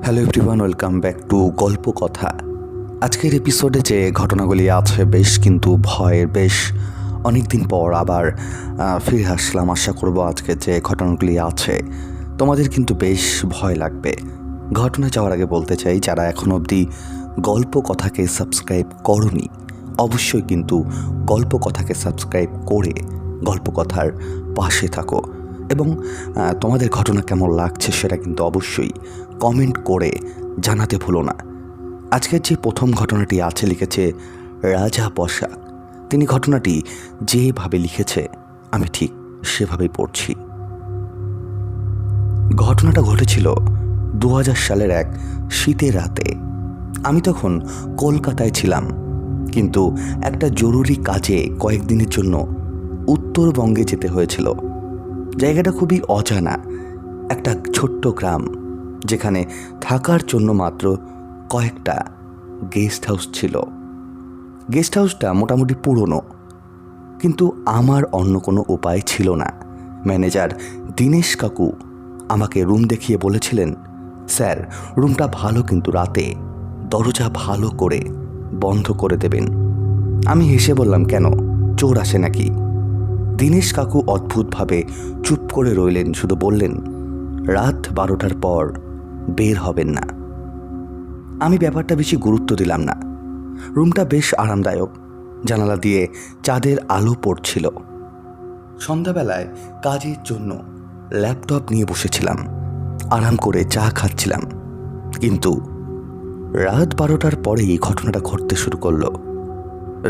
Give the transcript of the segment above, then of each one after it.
Hello everyone, welcome back to গল্প কথা। আজকের এপিসোডে যে ঘটনাগুলি আছে কিন্তু ভয়ের। অনেক দিন পর আবার ফিরে আসলাম। আশা করব আজকে যে ঘটনাগুলি আছে তোমাদের কিন্তু বেশ ভয় লাগবে। ঘটনা যাওয়ার আগে বলতে চাই, যারা এখনও অবধি গল্প কথাকে সাবস্ক্রাইব করনি অবশ্যই কিন্তু গল্প কথাকে সাবস্ক্রাইব করে গল্প কথার পাশে থাকো এবং তোমাদের ঘটনা কেমন লাগছে সেটা কিন্তু অবশ্যই কমেন্ট করে জানাতে ভুলো না। আজকের যে প্রথম ঘটনাটি আছে লিখেছে রাজা বসাক। তিনি ঘটনাটি যেভাবে লিখেছে আমি ঠিক সেভাবেই পড়ছি। ঘটনাটা ঘটেছিল 2000 সালের এক শীতের রাতে। আমি তখন কলকাতায় ছিলাম, কিন্তু একটা জরুরি কাজে কয়েকদিনের জন্য উত্তরবঙ্গে যেতে হয়েছিল। জায়গাটা খুবই অজানা, একটা ছোট্ট গ্রাম যেখানে থাকার জন্য মাত্র কয়েকটা গেস্ট হাউস ছিল। গেস্ট হাউসটা মোটামুটি পুরনো, কিন্তু আমার অন্য কোনো উপায় ছিল না। ম্যানেজার দীনেশ কাকু আমাকে রুম দেখিয়ে বলেছিলেন, স্যার রুমটা ভালো, কিন্তু রাতে দরজা ভালো করে বন্ধ করে দেবেন। আমি হেসে বললাম, কেন, চোর আসে নাকি? দীনেশ কাকু অদ্ভুতভাবে চুপ করে রইলেন, শুধু বললেন, রাত 12টার পর বের হবেন না। আমি ব্যাপারটা বেশি গুরুত্ব দিলাম না। রুমটা বেশ আরামদায়ক, জানালা দিয়ে চাঁদের আলো পড়ছিল। সন্ধ্যাবেলায় কাজের জন্য ল্যাপটপ নিয়ে বসেছিলাম, আরাম করে চা খাচ্ছিলাম। কিন্তু রাত 12টার পরেই এই ঘটনাটা ঘটতে শুরু করলো।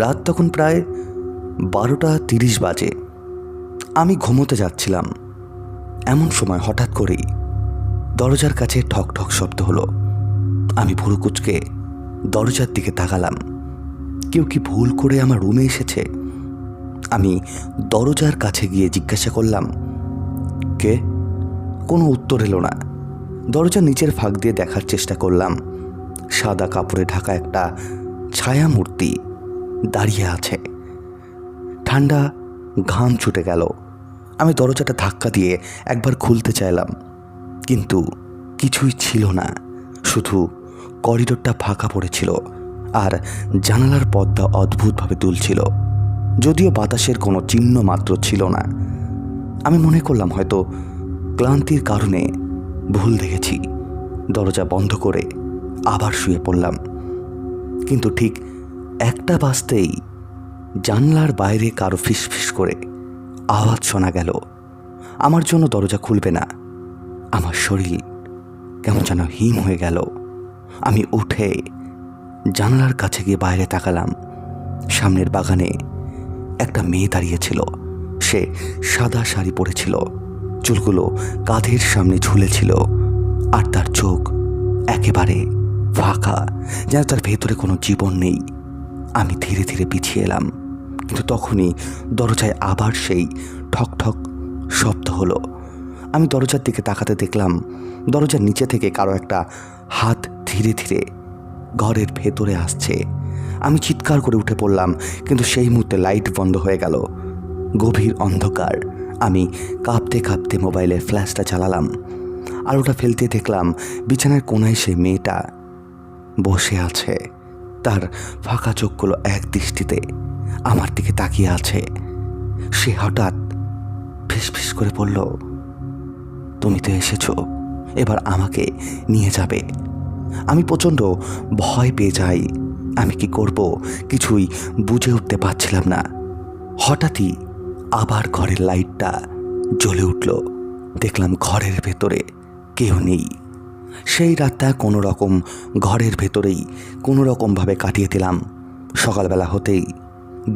রাত তখন প্রায় 12:30 বাজে। আমি ঘুমোতে যাচ্ছিলাম, এমন সময় হঠাৎ করেই দরজার কাছে ঠক ঠক শব্দ হলো। আমি ভুরু কুঁচকে দরজার দিকে তাকালাম। কেউ কি ভুল করে আমার রুমে এসেছে? আমি দরজার কাছে গিয়ে জিজ্ঞাসা করলাম, কে? কোনো উত্তর এলো না। দরজার নিচের ফাঁক দিয়ে দেখার চেষ্টা করলাম। সাদা কাপড়ে ঢাকা একটা ছায়া মূর্তি দাঁড়িয়ে আছে। ঠান্ডা ঘাম ছুটে গেল। আমি দরজাটা ধাক্কা দিয়ে একবার খুলতে চাইলাম, কিন্তু কিছুই ছিল না। শুধু করিডোরটা ফাঁকা পড়েছিল আর জানালার পর্দা অদ্ভুতভাবে দুলছিল, যদিও বাতাসের কোনো চিহ্ন মাত্র ছিল না। আমি মনে করলাম হয়তো ক্লান্তির কারণে ভুল দেখেছি। দরজা বন্ধ করে আবার শুয়ে পড়লাম, কিন্তু ঠিক 1টা বাজতেই জানলার বাইরে কারো ফিসফিস করে আওয়াজ শোনা গেল। আমার জন্য দরজা খুলবে না। আমার শরীর কেমন যেন হিম হয়ে গেল। আমি উঠে জানলার কাছে গিয়ে বাইরে তাকালাম। সামনের বাগানে একটা মেয়ে দাঁড়িয়েছিল। সে সাদা শাড়ি পরেছিল, চুলগুলো কাঁধের সামনে ঝুলেছিল, আর তার চোখ একেবারে ফাঁকা, যেন তার ভেতরে কোনো জীবন নেই। আমি ধীরে ধীরে পিছিয়ে এলাম, কিন্তু তখনই দরজায় আবার সেই ঠক ঠক শব্দ হলো। আমি দরজার দিকে তাকাতে দেখলাম দরজার নিচে থেকে কারো একটা হাত ধীরে ধীরে ঘরের ভেতরে আসছে। আমি চিৎকার করে উঠে পড়লাম, কিন্তু সেই মুহূর্তে লাইট বন্ধ হয়ে গেল। গভীর অন্ধকার। আমি কাঁপতে কাঁপতে মোবাইলের ফ্ল্যাশটা চালালাম। আলোটা ফেলতে দেখলাম বিছানার কোনায় সেই মেয়েটা বসে আছে। তার ফাঁকা চোখগুলো এক দৃষ্টিতে আমার দিকে তাকিয়ে আছে। সে হঠাৎ ফিসফিস করে বলল, তুমি তো এসেছো, এবার আমাকে নিয়ে যাবে। আমি প্রচণ্ড ভয় পেয়ে যাই। আমি কি করব কিছুই বুঝে উঠতে পারছিলাম না। হঠাৎই আবার ঘরের লাইটটা জ্বলে উঠল। দেখলাম ঘরের ভেতরে কেউ নেই। সেই রাতটা কোনো রকম ঘরের ভেতরেই কোনো রকমভাবে কাটিয়ে দিলাম। সকালবেলা হতেই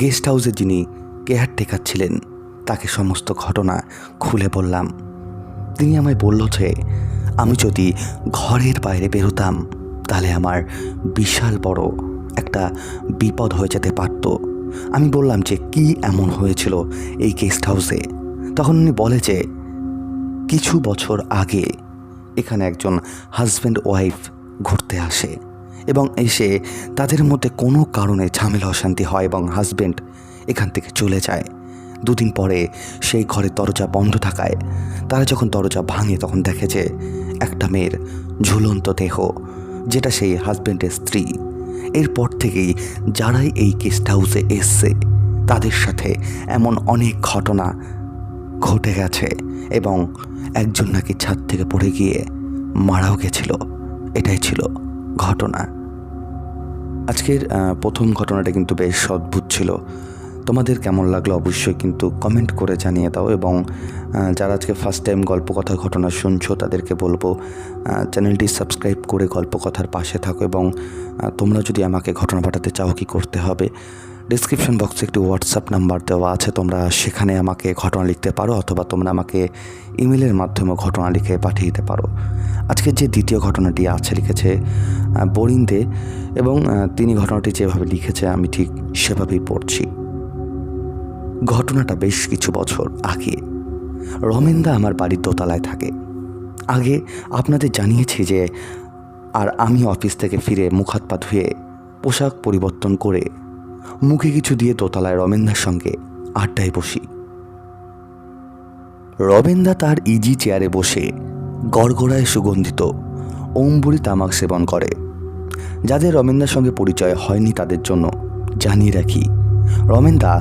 গেস্ট হাউসে যিনি কেয়ারটেকার ছিলেন তাকে সমস্ত ঘটনা খুলে বললাম। তিনি আমায় বলল যে আমি যদি ঘরের বাইরে বেরোতাম তাহলে আমার বিশাল বড় একটা বিপদ হয়ে যেতে পারত। আমি বললাম যে কি এমন হয়েছিল এই গেস্ট হাউসে। তখন উনি বলে যে কিছু বছর আগে এখানে একজন হাজব্যান্ড ওয়াইফ ঘুরতে আসে এবং এসে তাদের মধ্যে কোনো কারণে ঝামেলা অশান্তি হয় এবং হাজব্যান্ড এখান থেকে চলে যায়। 2 দিন পরে সেই ঘরের দরজা বন্ধ থাকায় তারা যখন দরজা ভাঙে তখন দেখে যে একটা মেয়ের ঝুলন্ত দেহ, যেটা সেই হাজব্যান্ডের স্ত্রী। এরপর থেকেই যারাই এই গেস্ট হাউসে এসছে তাদের সাথে এমন অনেক ঘটনা ঘটে গেছে এবং একজন নাকি ছাদ থেকে পড়ে গিয়ে মারাও গেছিল। এটাই ছিল ঘটনা। আজকের প্রথম ঘটনাটা কিন্তু বেশ অদ্ভুত ছিল। তোমাদের কেমন লাগলো অবশ্যই কিন্তু কমেন্ট করে জানিয়ে দাও। এবং যারা আজকে ফার্স্ট টাইম গল্পকথার ঘটনা শুনছো তাদেরকে বলবো চ্যানেলটি সাবস্ক্রাইব করে গল্পকথার পাশে থাকো। এবং তোমরা যদি আমাকে ঘটনা পাঠাতে চাও কি করতে হবে, ডিসক্রিপশন বক্সে একটি হোয়াটসঅ্যাপ নাম্বার দেওয়া আছে, তোমরা সেখানে আমাকে ঘটনা লিখতে পারো, অথবা তোমরা আমাকে ইমেলের মাধ্যমে ঘটনা লিখে পাঠিয়ে দিতে পারো। আজকে যে দ্বিতীয় ঘটনাটি আছে লিখেছে বরিন্দে, এবং তিনি ঘটনাটি যেভাবে লিখেছে আমি ঠিক সেভাবেই পড়ছি। ঘটনাটা বেশ কিছু বছর আগে। রমেনদা আমার বাড়ির দোতলায় থাকে। আগে আপনাদের জানিয়েছি যে আর আমি অফিস থেকে ফিরে মুখ হাত পা ধুয়ে পোশাক পরিবর্তন করে মুখে কিছু দিয়ে দোতলায় রমেনদার সঙ্গে আড্ডায় বসি। রমেনদা তার ইজি চেয়ারে বসে গড়গড়ায় সুগন্ধিত অম্বুরি তামাক সেবন করে। যাদের রমেনদার সঙ্গে পরিচয় হয়নি তাদের জন্য জানিয়ে রাখি, রমেনদা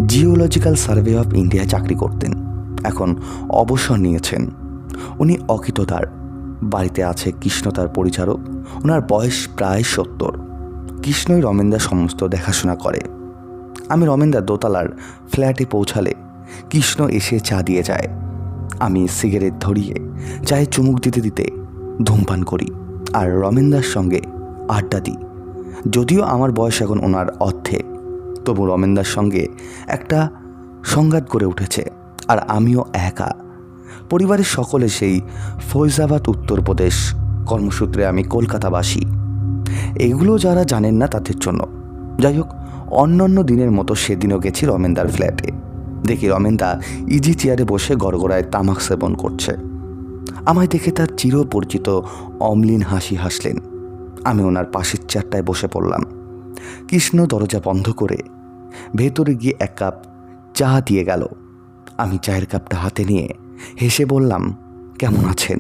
জিওলজিক্যাল সার্ভে অফ ইন্ডিয়া চাকরি করতেন, এখন অবসর নিয়েছেন। উনি অকৃতদার, বাড়িতে আছে কৃষ্ণ তার পরিচারক। ওনার বয়স প্রায় 70। কৃষ্ণই রমেনদার সমস্ত দেখাশোনা করে। আমি রমেনদার দোতলার ফ্ল্যাটে পৌঁছালে কৃষ্ণ এসে চা দিয়ে যায়। আমি সিগারেট ধরিয়ে চায়ে চুমুক দিতে দিতে ধূমপান করি আর রমেনদার সঙ্গে আড্ডা দিই। যদিও আমার বয়স এখন ওনার অর্ধেক, তবু রমেনদার সঙ্গে একটা সংঘাত গড়ে উঠেছে। আর আমিও একা। পরিবারের সকলে সেই ফৈজাবাদ উত্তরপ্রদেশ, কর্মসূত্রে আমি কলকাতাবাসী। এগুলো যারা জানেন না তাদের জন্য। যাই হোক, অন্যান্য দিনের মতো সেদিনও গেছি রমেনদার ফ্ল্যাটে। দেখি রমেনদা ইজি চেয়ারে বসে গড়গড়ায় তামাক সেবন করছে। আমায় দেখে তার চিরপরিচিত অম্লিন হাসি হাসলেন। আমি ওনার পাশের চেয়ারটায় বসে পড়লাম। কৃষ্ণ দরজা বন্ধ করে ভেতরে গিয়ে এক কাপ চা দিয়ে গেল। আমি চায়ের কাপটা হাতে নিয়ে হেসে বললাম, কেমন আছেন?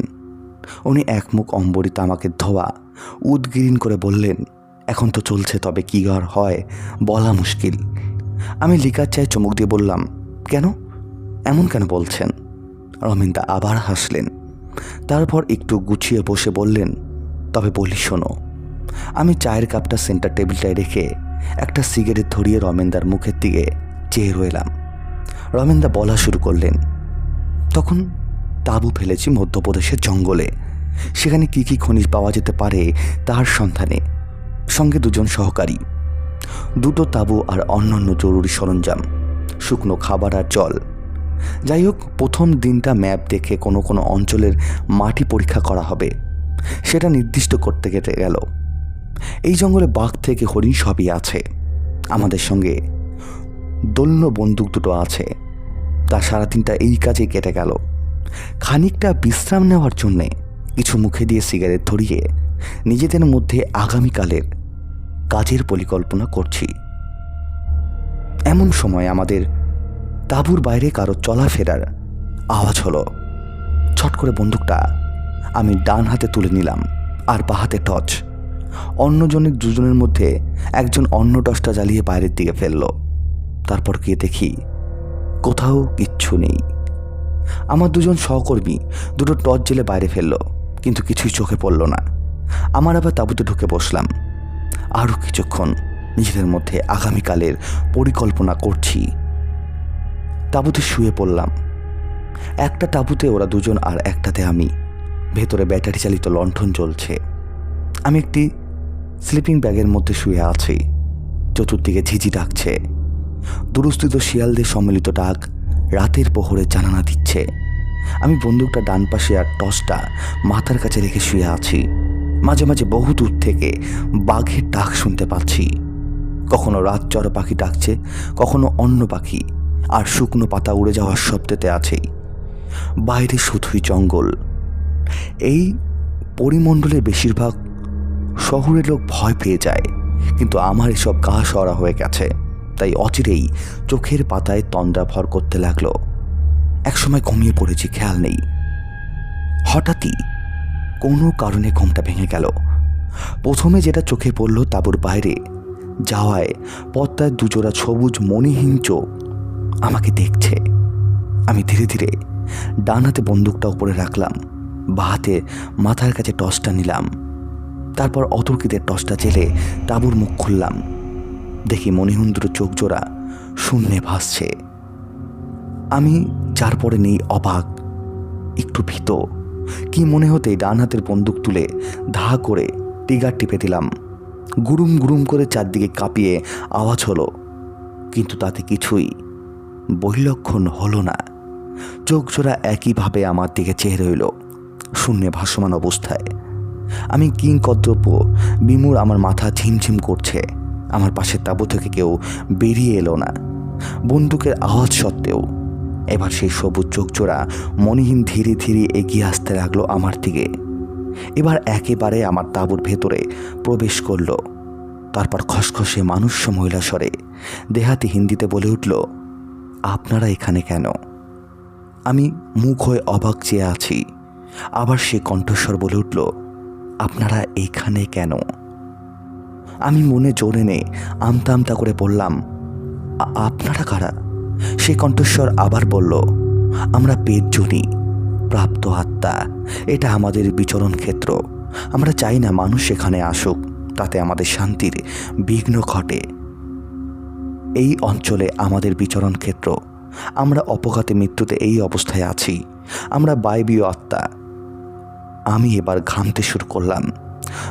উনি এক মুখ অম্বরী তামাকের ধোয়া উদগিরিন করে বললেন, এখন তো চলছে, তবে কী আর হয় বলা মুশকিল। আমি লিকার চায়ে চমক দিয়ে বললাম, কেন, এমন কেন বলছেন? রমেনদা আবার হাসলেন। তারপর একটু গুছিয়ে বসে বললেন, তবে বলি শোনো। আমি চায়ের কাপটা সেন্টার টেবিলটায় রেখে একটা সিগারেট ধরিয়ে রমেনদার মুখের দিকে চেয়ে রইলাম। রমেনদা বলা শুরু করলেন, তখন তাঁবু ফেলেছি মধ্যপ্রদেশের জঙ্গলে। সেখানে কি কি খনিজ পাওয়া যেতে পারে তার সন্ধানে, সঙ্গে দুজন সহকারী, দুটো তাঁবু আর অন্যান্য জরুরি সরঞ্জাম, শুকনো খাবার আর জল। যাই হোক, প্রথম দিনটা ম্যাপ দেখে কোনো কোনো অঞ্চলের মাটি পরীক্ষা করা হবে সেটা নির্দিষ্ট করতে গেল। এই জঙ্গলে বাঘ থেকে হরিণ সবই আছে। আমাদের সঙ্গে দোলনো বন্দুক দুটো আছে। তা সারাদিনটা এই কাজে কেটে গেল। খানিকটা বিশ্রাম নেওয়ার জন্যে কিছু মুখে দিয়ে সিগারেট ধরিয়ে নিজেদের মধ্যে আগামীকালের কাজের পরিকল্পনা করছি। এমন সময় আমাদের তাঁবুর বাইরে কারো চলাফেরার আওয়াজ হলো। ছট করে বন্দুকটা আমি ডান হাতে তুলে নিলাম আর বাঁ হাতে টর্চ। অন্যজনের দুজনের মধ্যে একজন অন্য টর্চটা জ্বালিয়ে বাইরের দিকে ফেলল। তারপর গিয়ে দেখি কোথাও কিচ্ছু নেই। আমার দুজন সহকর্মী দুটো টর্চ জেলে বাইরে ফেলল, কিন্তু কিছুই চোখে পড়ল না। আমার আবার তাঁবুতে ঢুকে বসলাম। আরও কিছুক্ষণ নিজেদের মধ্যে আগামীকালের পরিকল্পনা করছি। তাঁবুতে শুয়ে পড়লাম। একটা তাঁবুতে ওরা দুজন আর একটাতে আমি। ভেতরে ব্যাটারি চালিত লণ্ঠন জ্বলছে। আমি একটি স্লিপিং ব্যাগের মধ্যে শুয়ে আছি। চতুর্দিকে ঝিঝি ডাকছে। দূরস্থিত শিয়ালদের সম্মিলিত ডাক রাতের প্রহরে জানানা দিচ্ছে। আমি বন্দুকটা ডান পাশে আর টর্চটা মাথার কাছে রেখে শুয়ে আছি। মাঝে মাঝে বহু দূর থেকে বাঘের ডাক শুনতে পাচ্ছি। কখনো রাত চড় পাখি ডাকছে, কখনো অন্য পাখি, আর শুকনো পাতা উড়ে যাওয়ার শব্দতে আছেই। বাইরে শুধুই জঙ্গল। এই পরিমণ্ডলের বেশিরভাগ শহরের লোক ভয় পেয়ে যায়, কিন্তু আমার এসব গা সরা হয়ে গেছে। তাই অচিরেই চোখের পাতায় তন্দ্রা ভর করতে লাগলো। একসময় ঘুমিয়ে পড়েছি, খেয়াল নেই। হঠাৎই কোনো কারণে ঘুমটা ভেঙে গেল। প্রথমে যেটা চোখে পড়ল, তাঁবুর বাইরে যাওয়ায় পদ্মায় দুজোড়া সবুজ মণিহীন চোখ আমাকে দেখছে। আমি ধীরে ধীরে ডান হাতে বন্দুকটা উপরে রাখলাম, বা হাতে মাথার কাছে টর্চটা নিলাম। তারপর অতর্কিতে টর্চটা জেলে তাঁবুর মুখ খুললাম। দেখি মণিহীন দুটো চোখ জোড়া শূন্যে ভাসছে। আমি যার পরে নেই অবাক, একটু ভীত। কি মনে হতেই ডান হাতের বন্দুক তুলে ধা করে ট্রিগার টিপে দিলাম। গুরুম গুরুম করে চারদিকে কাঁপিয়ে আওয়াজ হলো, কিন্তু তাতে কিছুই বৈলক্ষণ হলো না। চোখ জোড়া একইভাবে আমার দিকে চেয়ে রইল, শূন্যে ভাসমান অবস্থায়। আমি কিংকর্তব্য বিমূঢ়, আমার মাথা ঝিমঝিম করছে। আমার পাশের তাঁবু থেকে কেউ বেরিয়ে এলো না, বন্দুকের আওয়াজ সত্ত্বেও। এবার সেই সবুজ চোখ জোড়া মণিহীন ধীরে ধীরে এগিয়ে আসতে লাগলো আমার দিকে। এবার একেবারে আমার তাঁবুর ভেতরে প্রবেশ করলো। তারপর খসখসে মানুষ্য মহিলা স্বরে দেহাতি হিন্দিতে বলে উঠল, আপনারা এখানে কেন? আমি মুখ হয়ে অবাক চেয়ে আছি। আবার সে কণ্ঠস্বর বলে উঠল, আপনারা এখানে কেন? আমি মনে জোর এনে আমতা আমতা করে বললাম, আপনারা কারা? সে কণ্ঠস্বর আবার বলল, আমরা পেটজনী, প্রাপ্ত আত্মা। এটা আমাদের বিচরণ ক্ষেত্র। আমরা চাই না মানুষ এখানে আসুক, তাতে আমাদের শান্তির বিঘ্ন ঘটে। এই অঞ্চলে আমাদের বিচরণ ক্ষেত্র। আমরা অপঘাতে মৃত্যুতে এই অবস্থায় আছি। আমরা বায়বীয় আত্মা। আমি এবার ঘামতে শুরু করলাম,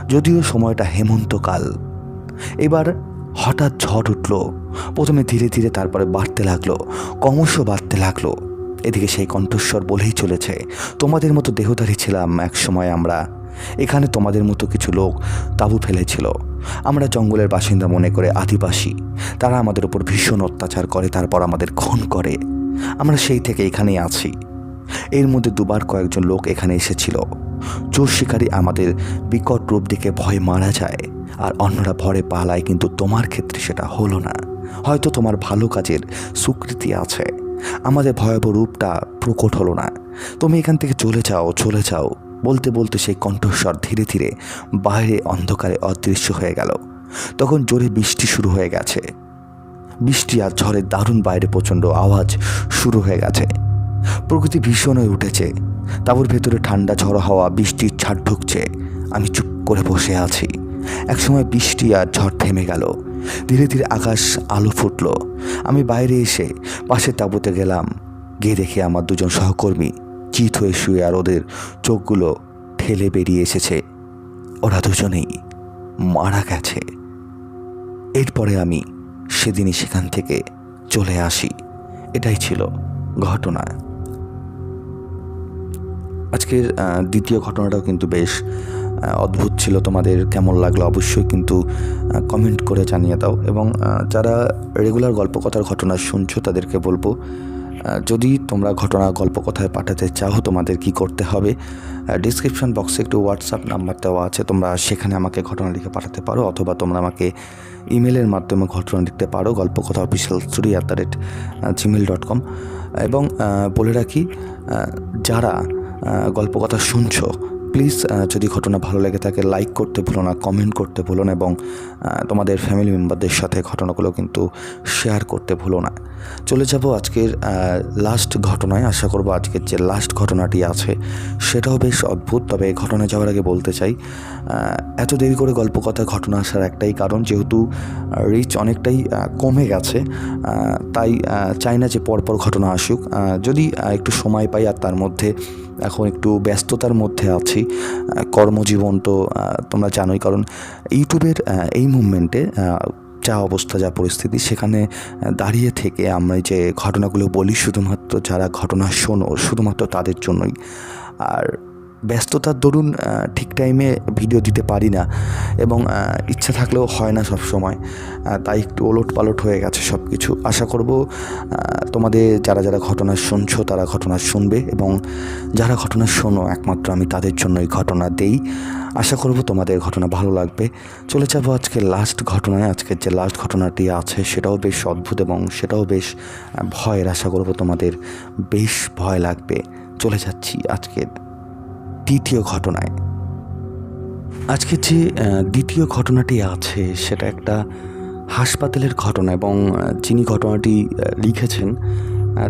যদিও সময়টা হেমন্তকাল। এবার হঠাৎ ঝড় উঠল। প্রথমে ধীরে ধীরে, তারপরে বাড়তে লাগলো, ক্রমশ বাড়তে লাগলো। এদিকে সেই কণ্ঠস্বর বলেই চলেছে, তোমাদের মতো দেহধারী ছিলাম এক সময় আমরা। এখানে তোমাদের মতো কিছু লোক তাঁবু ফেলেছিল। আমরা জঙ্গলের বাসিন্দা মনে করে আদিবাসী। তারা আমাদের উপর ভীষণ অত্যাচার করে, তারপর আমাদের খুন করে। আমরা সেই থেকে এখানেই আছি। এর মধ্যে দুবার কয়েকজন লোক এখানে এসেছিল। চোর শিকারী আমাদের বিকট রূপ দেখে ভয়ে মারা যায়, আর অন্যরা ভরে পালায়। কিন্তু তোমার ক্ষেত্রে সেটা হলো না। হয়তো তোমার ভালো কাজের স্বীকৃতি আছে। আমাদের ভয়াবহ রূপটা প্রকট হলো না। তুমি এখান থেকে চলে যাও, চলে যাও। বলতে বলতে সেই কণ্ঠস্বর ধীরে ধীরে বাইরে অন্ধকারে অদৃশ্য হয়ে গেল। তখন জোরে বৃষ্টি শুরু হয়ে গেছে। বৃষ্টি আর ঝড়ের দারুণ বাইরে প্রচণ্ড আওয়াজ শুরু হয়ে গেছে। প্রকৃতি ভীষণ হয়ে উঠেছে। তাঁবুর ভেতরে ঠান্ডা ঝড়ো হাওয়া, বৃষ্টির ছাট ঢুকছে। আমি চুপ করে বসে আছি। একসময় বৃষ্টি আর ঝড় থেমে গেল। ধীরে ধীরে আকাশ আলো ফুটল। আমি বাইরে এসে পাশের তাঁবুতে গেলাম। গিয়ে দেখি আমার দুজন সহকর্মী চিত হয়ে শুয়ে, আর ওদের চোখগুলো ঠেলে বেরিয়ে এসেছে। ওরা দুজনেই মারা গেছে। এরপরে আমি সেদিনই সেখান থেকে চলে আসি। এটাই ছিল ঘটনা। আজকের দ্বিতীয় ঘটনাটাও কিন্তু বেশ অদ্ভুত ছিল। তোমাদের কেমন লাগলো অবশ্যই কিন্তু কমেন্ট করে জানিয়ে দাও। এবং যারা রেগুলার গল্পকথার ঘটনা শুনছো তাদেরকে বলবো, যদি তোমরা ঘটনা গল্পকথায় পাঠাতে চাও তোমাদের কি করতে হবে, ডিসক্রিপশন বক্সে একটু হোয়াটসঅ্যাপ নাম্বার দেওয়া আছে, তোমরা সেখানে আমাকে ঘটনা লিখে পাঠাতে পারো, অথবা তোমরা আমাকে ইমেলের মাধ্যমে ঘটনা লিখতে পারো galpokotha@gmail.com। এবং বলে রাখি, যারা গল্পকথা শুনছো প্লিজ, যদি ঘটনা ভালো লেগে থাকে লাইক করতে ভুলো না, কমেন্ট করতে ভুলো না, এবং তোমাদের ফ্যামিলি মেম্বারদের সাথে ঘটনাগুলো কিন্তু শেয়ার করতে ভুলো না। চলে যাব আজকের লাস্ট ঘটনায়। আশা করব আজকের যে লাস্ট ঘটনাটি আছে সেটাও বেশ অদ্ভুত। তবে ঘটনায় যাওয়ার আগে বলতে চাই, এত দেরি করে গল্পকথা ঘটনা আসার একটাই কারণ, যেহেতু রিচ অনেকটাই কমে গেছে, তাই চাই না যে পরপর ঘটনা আসুক। যদি একটু সময় পাই, আর তার মধ্যে এখন একটু ব্যস্ততার মধ্যে আছি, কর্মজীবন তো তোমরা জানোই। কারণ ইউটিউবের এই মুভমেন্টে যা অবস্থা, যা পরিস্থিতি, সেখানে দাঁড়িয়ে থেকে আমরা যে ঘটনাগুলো বলি শুধুমাত্র যারা ঘটনা শোনো শুধুমাত্র তাদের জন্যই। আর ব্যস্ততার দরুন ঠিক টাইমে ভিডিও দিতে পারি না, এবং ইচ্ছা থাকলেও হয় না সব সময়। তাই একটু ওলট পালট হয়ে গেছে সব কিছু। আশা করব তোমাদের যারা যারা ঘটনা শুনছো তারা ঘটনা শুনবে, এবং যারা ঘটনা শোনো একমাত্র আমি তাদের জন্যই ঘটনা দেই। আশা করব তোমাদের ঘটনা ভালো লাগবে। চলে যাবো আজকে লাস্ট ঘটনায়। আজকের যে লাস্ট ঘটনাটি আছে সেটাও বেশ অদ্ভুত, এবং সেটাও বেশ ভয়ের। আশা করব তোমাদের বেশ ভয় লাগবে। চলে যাচ্ছি আজকের দ্বিতীয় ঘটনায়। আজকে যে দ্বিতীয় ঘটনাটি আছে সেটা একটা হাসপাতালের ঘটনা, এবং যিনি ঘটনাটি লিখেছেন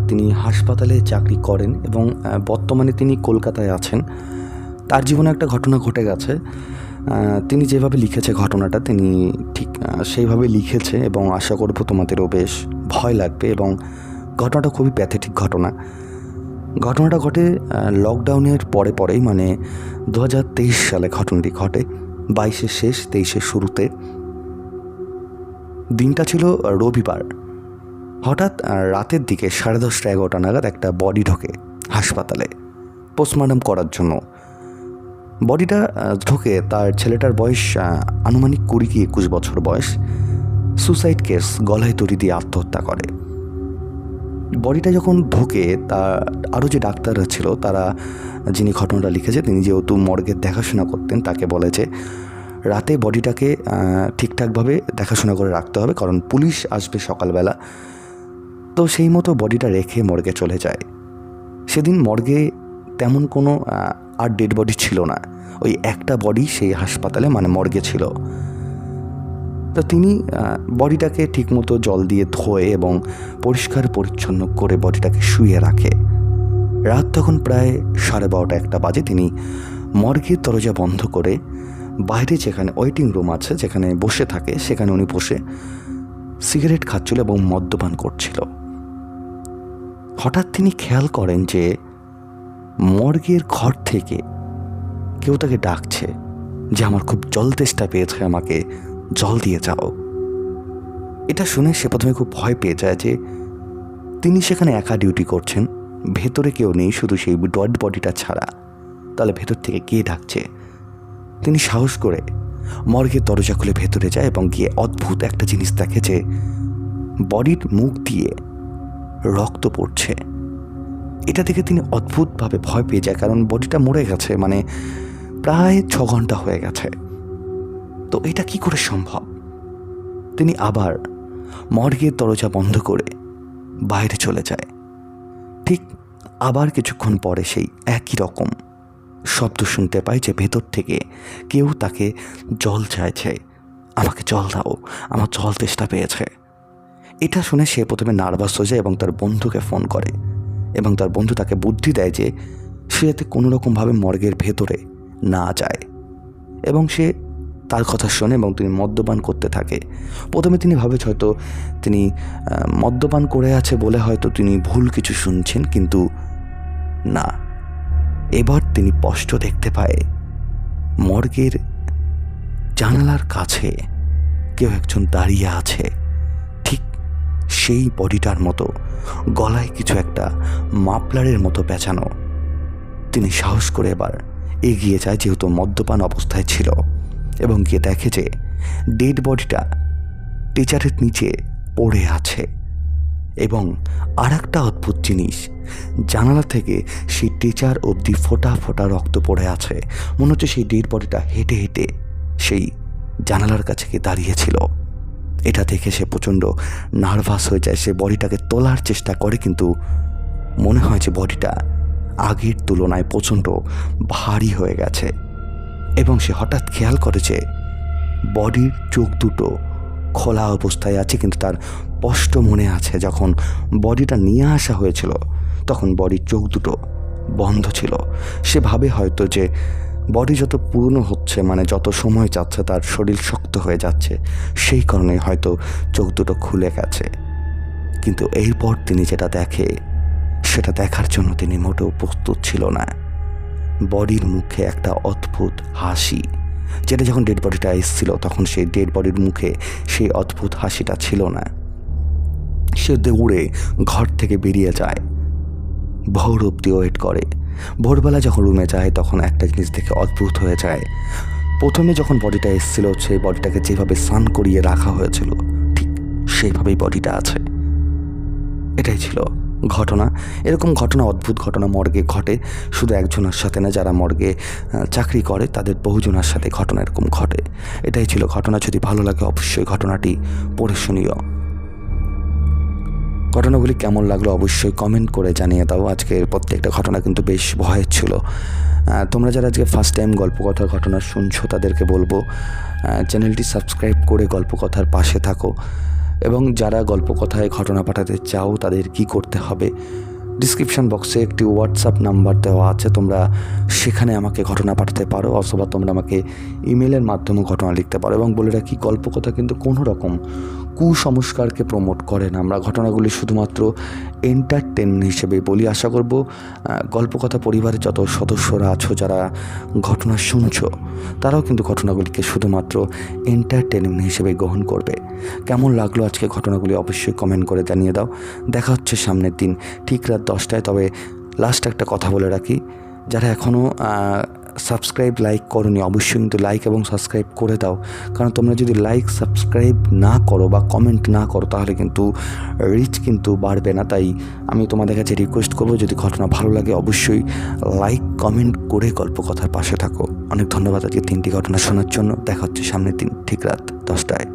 তিনি হাসপাতালে চাকরি করেন এবং বর্তমানে তিনি কলকাতায় আছেন। তার জীবনে একটা ঘটনা ঘটে গেছে। তিনি যেভাবে লিখেছে ঘটনাটা, তিনি ঠিক সেইভাবে লিখেছে, এবং আশা করব তোমাদেরও বেশ ভয় লাগবে। এবং ঘটনাটা খুবই প্যাথেটিক ঘটনাটা ঘটে লকডাউনের পরেই, মানে 2023 সালে ঘটনাটি ঘটে। 22-এর শেষ 23-এর শুরুতে। দিনটা ছিল রবিবার। হঠাৎ রাতের দিকে 10:30-11টা নাগাদ একটা বডি ঢোকে হাসপাতালে পোস্টমর্টম করার জন্য। বডিটা ঢোকে, তার ছেলেটার বয়স আনুমানিক 20-21 বছর বয়স। সুসাইড কেস, গলায় দড়ি দিয়ে আত্মহত্যা করে। বডিটা যখন ঢোকে, তা আরও যে ডাক্তাররা ছিল তারা, যিনি ঘটনাটা লিখেছে তিনি যেহেতু মর্গের দেখাশোনা করতেন, তাকে বলেছে রাতে বডিটাকে ঠিকঠাকভাবে দেখাশোনা করে রাখতে হবে, কারণ পুলিশ আসবে সকালবেলা। তো সেই মতো বডিটা রেখে মর্গে চলে যায়। সেদিন মর্গে তেমন কোনো আর ডেড বডি ছিল না, ওই একটা বডি সেই হাসপাতালে, মানে মর্গে ছিল। তো তিনি বডিটাকে ঠিকমতো জল দিয়ে ধোয়ে এবং পরিষ্কার পরিচ্ছন্ন করে বডিটাকে শুয়ে রাখে। রাত তখন প্রায় 12:30-1টা বাজে। তিনি মর্গের দরজা বন্ধ করে বাইরে যেখানে ওয়েটিং রুম আছে, যেখানে বসে থাকে, সেখানে উনি বসে সিগারেট খাচ্ছিল এবং মদ্যপান করছিল। হঠাৎ তিনি খেয়াল করেন যে মর্গের ঘর থেকে কেউ তাকে ডাকছে যে আমার খুব জল তেষ্টা পেয়েছে, আমাকে জল দিয়ে যাও। এটা শুনে সে প্রথমে খুব ভয় পেয়ে যায় যে তিনি সেখানে একা ডিউটি করছেন, ভেতরে কেউ নেই, শুধু সেই ডেড বডিটা ছাড়া। তাহলে ভেতর থেকে কে ডাকছে? তিনি সাহস করে মর্গের দরজা খুলে ভেতরে যায় এবং গিয়ে অদ্ভুত একটা জিনিস দেখে যে বডির মুখ দিয়ে রক্ত পড়ছে। এটা দেখে তিনি অদ্ভুতভাবে ভয় পেয়ে যায়, কারণ বডিটা মরে গেছে, মানে প্রায় 6 ঘন্টা হয়ে গেছে। তো এটা কি করে সম্ভব? তিনি আবার মর্গের দরজা বন্ধ করে বাইরে চলে যায়। ঠিক আবার কিছুক্ষণ পরে সেই একই রকম শব্দ শুনতে পায় যে ভেতর থেকে কেউ তাকে জল চাইছে, আমাকে জল দাও, আমার জল তেষ্টা পেয়েছে। এটা শুনে সে প্রথমে নার্ভাস হয়ে যায় এবং তার বন্ধুকে ফোন করে, এবং তার বন্ধু তাকে বুদ্ধি দেয় যে সে যাতে কোনোরকমভাবে মর্গের ভেতরে না যায়। এবং সে তার কথা শোনে এবং তিনি মদ্যপান করতে থাকে। প্রথমে তিনি ভাবেন হয়তো তিনি মদ্যপান করে আছে বলে হয়তো তিনি ভুল কিছু শুনছেন, কিন্তু না। এবার তিনি স্পষ্ট দেখতে পায় মর্গের জানালার কাছে কেউ একজন দাঁড়িয়ে আছে, ঠিক সেই বডিটার মতো, গলায় কিছু একটা মাফলারের মতো পেঁচানো। তিনি সাহস করে এবার এগিয়ে যায়, যেহেতু মদ্যপান অবস্থায় ছিল, এবং গিয়ে দেখে যে ডেড বডিটা টিচারের নিচে পড়ে আছে। এবং আর একটা অদ্ভুত জিনিস, জানালা থেকে সেই টিচার অবধি ফোঁটা ফোঁটা রক্ত পড়ে আছে। মনে হচ্ছে সেই ডেড বডিটা হেঁটে হেঁটে সেই জানালার কাছে গিয়ে দাঁড়িয়েছিল। এটা দেখে সে প্রচণ্ড নার্ভাস হয়ে যায়। সে বডিটাকে তোলার চেষ্টা করে, কিন্তু মনে হয় যে বডিটা আগের তুলনায় প্রচণ্ড ভারী হয়ে গেছে। এবং সে হঠাৎ খেয়াল করে যে বডির চোখ দুটো খোলা অবস্থায় আছে, কিন্তু তার স্পষ্ট মনে আছে যখন বডিটা নিয়ে আসা হয়েছিল তখন বডির চোখ দুটো বন্ধ ছিল। সে ভাবে হয়তো যে বডি যত পুরনো হচ্ছে, মানে যত সময় যাচ্ছে তার শরীর শক্ত হয়ে যাচ্ছে, সেই কারণে হয়তো চোখ দুটো খুলে গেছে। কিন্তু এরপর তিনি যেটা দেখে, সেটা দেখার জন্য তিনি মোটেও প্রস্তুত ছিল না। বডির মুখে একটা অদ্ভুত হাসি, যেটা যখন ডেড বডিটা এসেছিল তখন সেই ডেড বডির মুখে সেই অদ্ভুত হাসিটা ছিল না। সে দৌড়ে ঘর থেকে বেরিয়ে যায়, ভোর অব্দি ওয়েট করে। ভোরবেলা যখন রুমে যায় তখন একটা জিনিস দেখে অদ্ভুত হয়ে যায়। প্রথমে যখন বডিটা এসেছিল সেই বডিটাকে যেভাবে স্নান করিয়ে রাখা হয়েছিল ঠিক সেইভাবেই বডিটা আছে। এটাই ছিল ঘটনা। এরকম ঘটনা, অদ্ভুত ঘটনা মর্গে ঘটে, শুধু একজনের সাথে না, যারা মর্গে চাকরি করে তাদের বহুজনের সাথে ঘটনা এরকম ঘটে। এটাই ছিল ঘটনা। যদি ভালো লাগে অবশ্যই ঘটনাটি পড়ে শুনিও। ঘটনাগুলি কেমন লাগলো অবশ্যই কমেন্ট করে জানিয়ে দাও। আজকের প্রত্যেকটা ঘটনা কিন্তু বেশ ভয়ের ছিল। তোমরা যারা আজকে ফার্স্ট টাইম গল্পকথার ঘটনা শুনছো তাদেরকে বলবো চ্যানেলটি সাবস্ক্রাইব করে গল্পকথার পাশে থাকো, এবং যারা গল্পকথায় ঘটনা পাঠাতে চাও তাদের কি করতে হবে, ডিসক্রিপশন বক্সে একটি হোয়াটসঅ্যাপ নাম্বার দেওয়া আছে, তোমরা সেখানে আমাকে ঘটনা পাঠাতে পারো, অথবা তোমরা আমাকে ইমেলের মাধ্যমে ঘটনা লিখতে পারো। এবং বলে রাখি, গল্পকথা কিন্তু কোনো রকম কুসংস্কারকে প্রমোট করে না। আমরা ঘটনাগুলি শুধুমাত্র এন্টারটেনমেন্ট হিসেবে বলি। আশা করব গল্পকথা পরিবারের যত সদস্যরা আছো যারা ঘটনা শুনছো তারাও কিন্তু ঘটনাগুলিকে শুধুমাত্র এন্টারটেনমেন্ট হিসেবে গ্রহণ করবে। কেমন লাগলো আজকে ঘটনাগুলি অবশ্যই কমেন্ট করে জানিয়ে দাও। দেখা হচ্ছে সামনের দিন ঠিক রাত 10টায়। তবে লাস্ট একটা কথা বলে রাখি, যারা এখনও সাবস্ক্রাইব লাইক করোনি অবশ্যই কিন্তু লাইক এবং সাবস্ক্রাইব করে দাও। কারণ তোমরা যদি লাইক সাবস্ক্রাইব না করো বা কমেন্ট না করো তাহলে কিন্তু রিচ কিন্তু বাড়বে না। তাই আমি তোমাদের কাছে রিকোয়েস্ট করবো, যদি ঘটনা ভালো লাগে অবশ্যই লাইক কমেন্ট করে গল্পকথার পাশে থাকো। অনেক ধন্যবাদ আজকে 3টি ঘটনা শোনার জন্য। দেখা হচ্ছে সামনের দিন ঠিক রাত 10টায়।